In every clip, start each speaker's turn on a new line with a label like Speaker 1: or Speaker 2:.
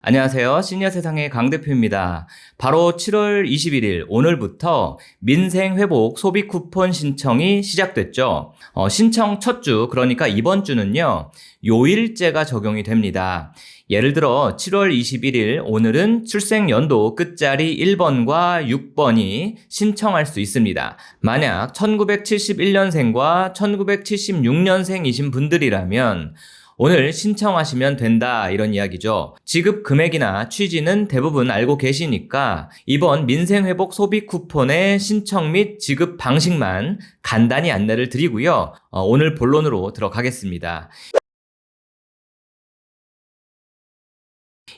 Speaker 1: 안녕하세요. 시니어세상의 강 대표입니다. 바로 7월 21일 오늘부터 민생회복 소비 쿠폰 신청이 시작됐죠. 신청 첫 주, 그러니까 이번 주는요, 요일제가 적용이 됩니다. 예를 들어 7월 21일 오늘은 출생연도 끝자리 1번과 6번이 신청할 수 있습니다. 만약 1971년생과 1976년생이신 분들이라면 오늘 신청하시면 된다, 이런 이야기죠. 지급 금액이나 취지는 대부분 알고 계시니까 이번 민생회복 소비 쿠폰의 신청 및 지급 방식만 간단히 안내를 드리고요. 오늘 본론으로 들어가겠습니다.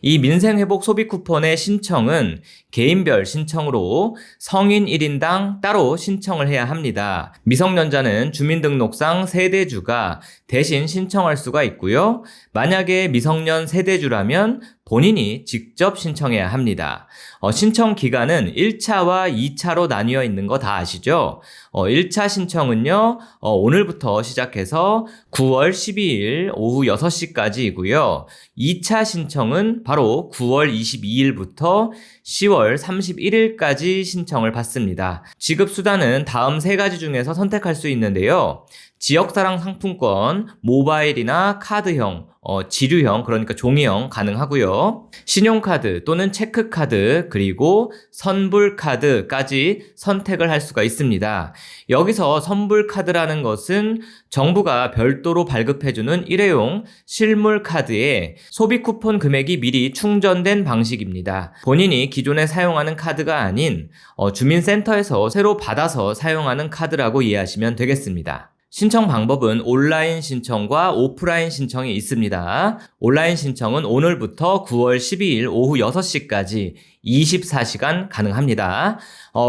Speaker 1: 이 민생회복 소비 쿠폰의 신청은 개인별 신청으로 성인 1인당 따로 신청을 해야 합니다. 미성년자는 주민등록상 세대주가 대신 신청할 수가 있고요. 만약에 미성년 세대주라면 본인이 직접 신청해야 합니다. 신청 기간은 1차와 2차로 나뉘어 있는 거 다 아시죠? 1차 신청은요, 오늘부터 시작해서 9월 12일 오후 6시까지이고요. 2차 신청은 바로 9월 22일부터 10월 31일까지 신청을 받습니다. 지급 수단은 다음 세 가지 중에서 선택할 수 있는데요. 지역사랑 상품권, 모바일이나 카드형, 지류형, 그러니까 종이형 가능하고요. 신용카드 또는 체크카드, 그리고 선불카드까지 선택을 할 수가 있습니다. 여기서 선불카드라는 것은 정부가 별도로 발급해주는 일회용 실물카드에 소비 쿠폰 금액이 미리 충전된 방식입니다. 본인이 기존에 사용하는 카드가 아닌 주민센터에서 새로 받아서 사용하는 카드라고 이해하시면 되겠습니다. 신청 방법은 온라인 신청과 오프라인 신청이 있습니다. 온라인 신청은 오늘부터 9월 12일 오후 6시까지 24시간 가능합니다.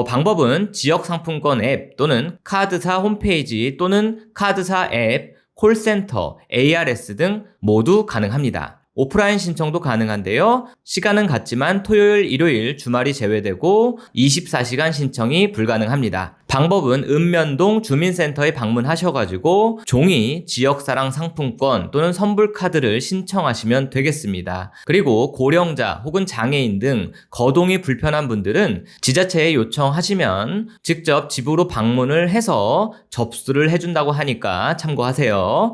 Speaker 1: 방법은 지역상품권 앱 또는 카드사 홈페이지 또는 카드사 앱, 콜센터, ARS 등 모두 가능합니다. 오프라인 신청도 가능한데요. 시간은 같지만 토요일, 일요일, 주말이 제외되고 24시간 신청이 불가능합니다. 방법은 읍면동 주민센터에 방문하셔가지고 종이 지역사랑 상품권 또는 선불카드를 신청하시면 되겠습니다. 그리고 고령자 혹은 장애인 등 거동이 불편한 분들은 지자체에 요청하시면 직접 집으로 방문을 해서 접수를 해준다고 하니까 참고하세요.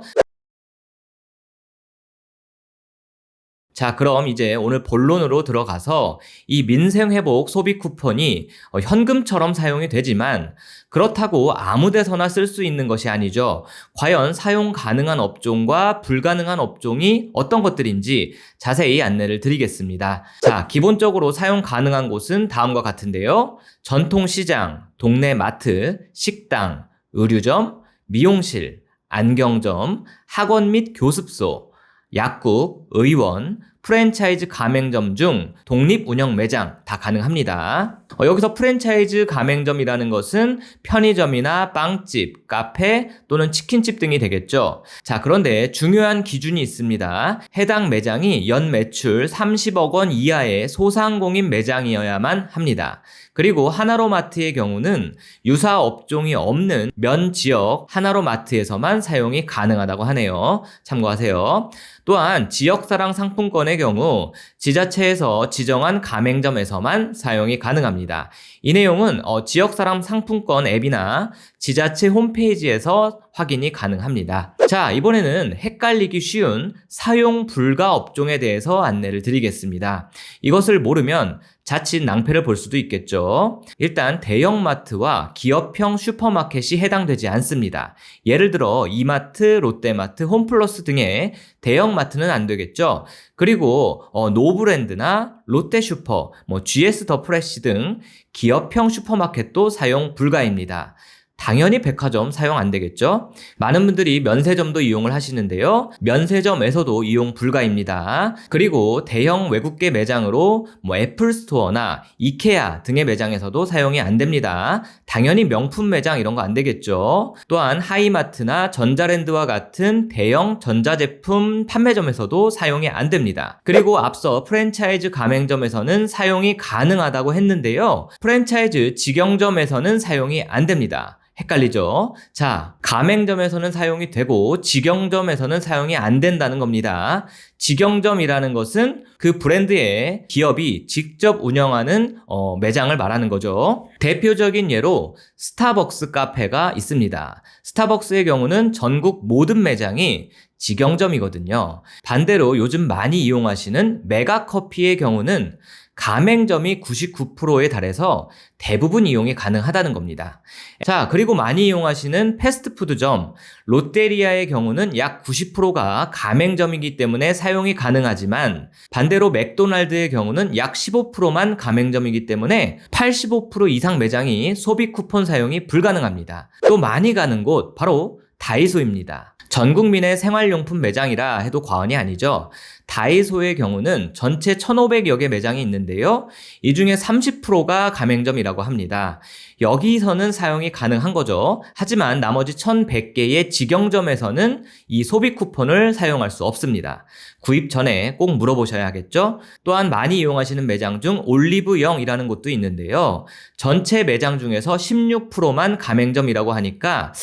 Speaker 1: 자, 그럼 이제 오늘 본론으로 들어가서 이 민생회복 소비 쿠폰이 현금처럼 사용이 되지만 그렇다고 아무 데서나 쓸 수 있는 것이 아니죠. 과연 사용 가능한 업종과 불가능한 업종이 어떤 것들인지 자세히 안내를 드리겠습니다. 자, 기본적으로 사용 가능한 곳은 다음과 같은데요. 전통시장, 동네 마트, 식당, 의류점, 미용실, 안경점, 학원 및 교습소, 약국, 의원, 프랜차이즈 가맹점 중 독립운영 매장 다 가능합니다. 여기서 프랜차이즈 가맹점이라는 것은 편의점이나 빵집, 카페 또는 치킨집 등이 되겠죠. 자, 그런데 중요한 기준이 있습니다. 해당 매장이 연 매출 30억 원 이하의 소상공인 매장이어야만 합니다. 그리고 하나로마트의 경우는 유사 업종이 없는 면 지역 하나로마트에서만 사용이 가능하다고 하네요. 참고하세요. 또한 지역사랑 상품권의 경우 지자체에서 지정한 가맹점에서만 사용이 가능합니다. 이 내용은 지역사랑 상품권 앱이나 지자체 홈페이지에서 확인이 가능합니다. 자, 이번에는 헷갈리기 쉬운 사용 불가 업종에 대해서 안내를 드리겠습니다. 이것을 모르면 자칫 낭패를 볼 수도 있겠죠. 일단 대형마트와 기업형 슈퍼마켓이 해당되지 않습니다. 예를 들어 이마트, 롯데마트, 홈플러스 등의 대형마트는 안 되겠죠. 그리고 노브랜드나 롯데슈퍼, GS 더 프레시 등 기업형 슈퍼마켓도 사용 불가입니다. 당연히 백화점 사용 안 되겠죠? 많은 분들이 면세점도 이용을 하시는데요. 면세점에서도 이용 불가입니다. 그리고 대형 외국계 매장으로 애플스토어나 이케아 등의 매장에서도 사용이 안 됩니다. 당연히 명품 매장 이런 거 안 되겠죠. 또한 하이마트나 전자랜드와 같은 대형 전자제품 판매점에서도 사용이 안 됩니다. 그리고 앞서 프랜차이즈 가맹점에서는 사용이 가능하다고 했는데요. 프랜차이즈 직영점에서는 사용이 안 됩니다. 헷갈리죠? 자, 가맹점에서는 사용이 되고 직영점에서는 사용이 안 된다는 겁니다. 직영점이라는 것은 그 브랜드의 기업이 직접 운영하는 매장을 말하는 거죠. 대표적인 예로 스타벅스 카페가 있습니다. 스타벅스의 경우는 전국 모든 매장이 직영점이거든요. 반대로 요즘 많이 이용하시는 메가커피의 경우는 가맹점이 99%에 달해서 대부분 이용이 가능하다는 겁니다. 자, 그리고 많이 이용하시는 패스트푸드점 롯데리아의 경우는 약 90%가 가맹점이기 때문에 사용이 가능하지만 반대로 맥도날드의 경우는 약 15%만 가맹점이기 때문에 85% 이상 매장이 소비 쿠폰 사용이 불가능합니다. 또 많이 가는 곳 바로 다이소입니다. 전 국민의 생활용품 매장이라 해도 과언이 아니죠. 다이소의 경우는 전체 1,500여 개 매장이 있는데요. 이 중에 30%가 가맹점이라고 합니다. 여기서는 사용이 가능한 거죠. 하지만 나머지 1,100개의 직영점에서는 이 소비 쿠폰을 사용할 수 없습니다. 구입 전에 꼭 물어보셔야겠죠. 또한 많이 이용하시는 매장 중 올리브영이라는 곳도 있는데요. 전체 매장 중에서 16%만 가맹점이라고 하니까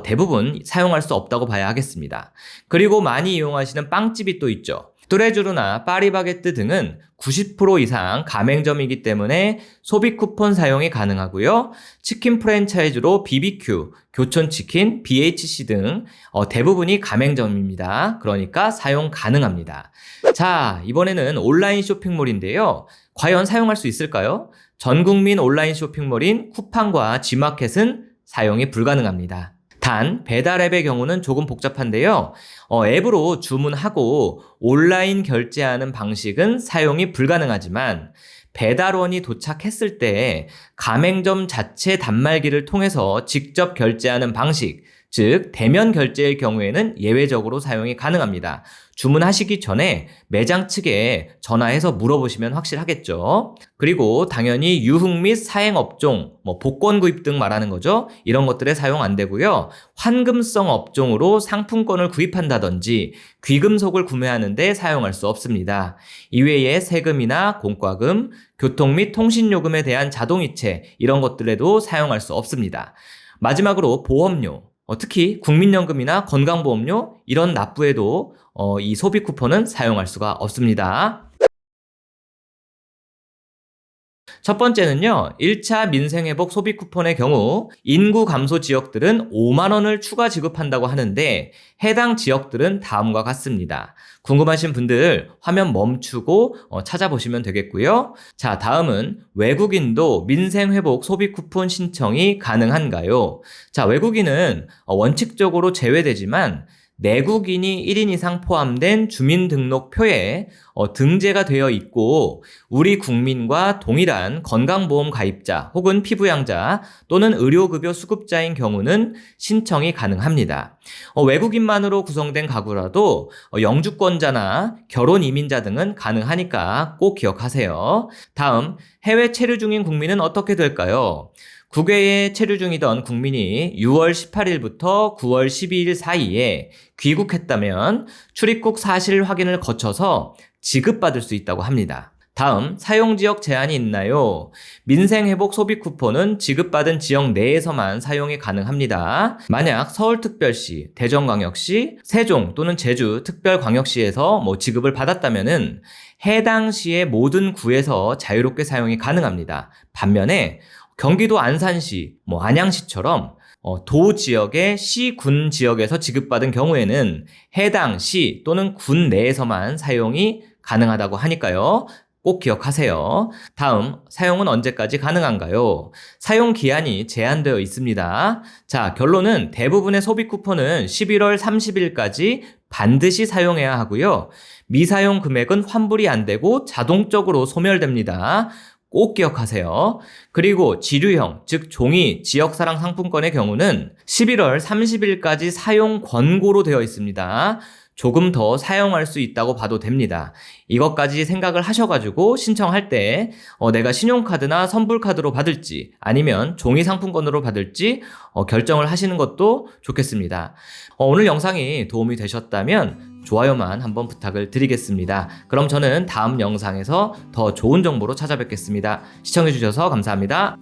Speaker 1: 대부분 사용할 수 없다고 봐야 하겠습니다. 그리고 많이 이용하시는 빵집이 또 있죠. 뚜레쥬르나 파리바게뜨 등은 90% 이상 가맹점이기 때문에 소비 쿠폰 사용이 가능하고요. 치킨 프랜차이즈로 BBQ, 교촌치킨, BHC 등 대부분이 가맹점입니다. 그러니까 사용 가능합니다. 자, 이번에는 온라인 쇼핑몰인데요. 과연 사용할 수 있을까요? 전 국민 온라인 쇼핑몰인 쿠팡과 G마켓은 사용이 불가능합니다. 단 배달앱의 경우는 조금 복잡한데요. 앱으로 주문하고 온라인 결제하는 방식은 사용이 불가능하지만 배달원이 도착했을 때 가맹점 자체 단말기를 통해서 직접 결제하는 방식, 즉 대면 결제의 경우에는 예외적으로 사용이 가능합니다. 주문하시기 전에 매장 측에 전화해서 물어보시면 확실하겠죠. 그리고 당연히 유흥 및 사행업종, 복권 구입 등 말하는 거죠. 이런 것들에 사용 안 되고요. 환금성 업종으로 상품권을 구입한다든지 귀금속을 구매하는데 사용할 수 없습니다. 이외에 세금이나 공과금, 교통 및 통신요금에 대한 자동이체 이런 것들에도 사용할 수 없습니다. 마지막으로 보험료, 특히 국민연금이나 건강보험료 이런 납부에도 이 소비 쿠폰은 사용할 수가 없습니다. 첫 번째는요, 1차 민생회복 소비 쿠폰의 경우 인구 감소 지역들은 5만 원을 추가 지급한다고 하는데 해당 지역들은 다음과 같습니다. 궁금하신 분들 화면 멈추고 찾아보시면 되겠고요. 자, 다음은 외국인도 민생회복 소비 쿠폰 신청이 가능한가요? 자, 외국인은 원칙적으로 제외되지만 내국인이 1인 이상 포함된 주민등록표에 등재가 되어 있고 우리 국민과 동일한 건강보험 가입자 혹은 피부양자 또는 의료급여 수급자인 경우는 신청이 가능합니다. 외국인만으로 구성된 가구라도 영주권자나 결혼 이민자 등은 가능하니까 꼭 기억하세요. 다음, 해외 체류 중인 국민은 어떻게 될까요? 국외에 체류 중이던 국민이 6월 18일부터 9월 12일 사이에 귀국했다면 출입국 사실 확인을 거쳐서 지급받을 수 있다고 합니다. 다음, 사용지역 제한이 있나요? 민생회복 소비 쿠폰은 지급받은 지역 내에서만 사용이 가능합니다. 만약 서울특별시, 대전광역시, 세종 또는 제주특별광역시에서 지급을 받았다면은 해당 시의 모든 구에서 자유롭게 사용이 가능합니다. 반면에 경기도 안산시, 안양시처럼 도 지역의 시, 군 지역에서 지급받은 경우에는 해당 시 또는 군 내에서만 사용이 가능하다고 하니까요. 꼭 기억하세요. 다음, 사용은 언제까지 가능한가요? 사용 기한이 제한되어 있습니다. 자, 결론은 대부분의 소비 쿠폰은 11월 30일까지 반드시 사용해야 하고요. 미사용 금액은 환불이 안 되고 자동적으로 소멸됩니다. 꼭 기억하세요. 그리고 지류형, 즉 종이 지역사랑 상품권의 경우는 11월 30일까지 사용 권고로 되어 있습니다. 조금 더 사용할 수 있다고 봐도 됩니다. 이것까지 생각을 하셔가지고 신청할 때 내가 신용카드나 선불카드로 받을지 아니면 종이 상품권으로 받을지 결정을 하시는 것도 좋겠습니다. 오늘 영상이 도움이 되셨다면 좋아요만 한번 부탁을 드리겠습니다. 그럼 저는 다음 영상에서 더 좋은 정보로 찾아뵙겠습니다. 시청해주셔서 감사합니다.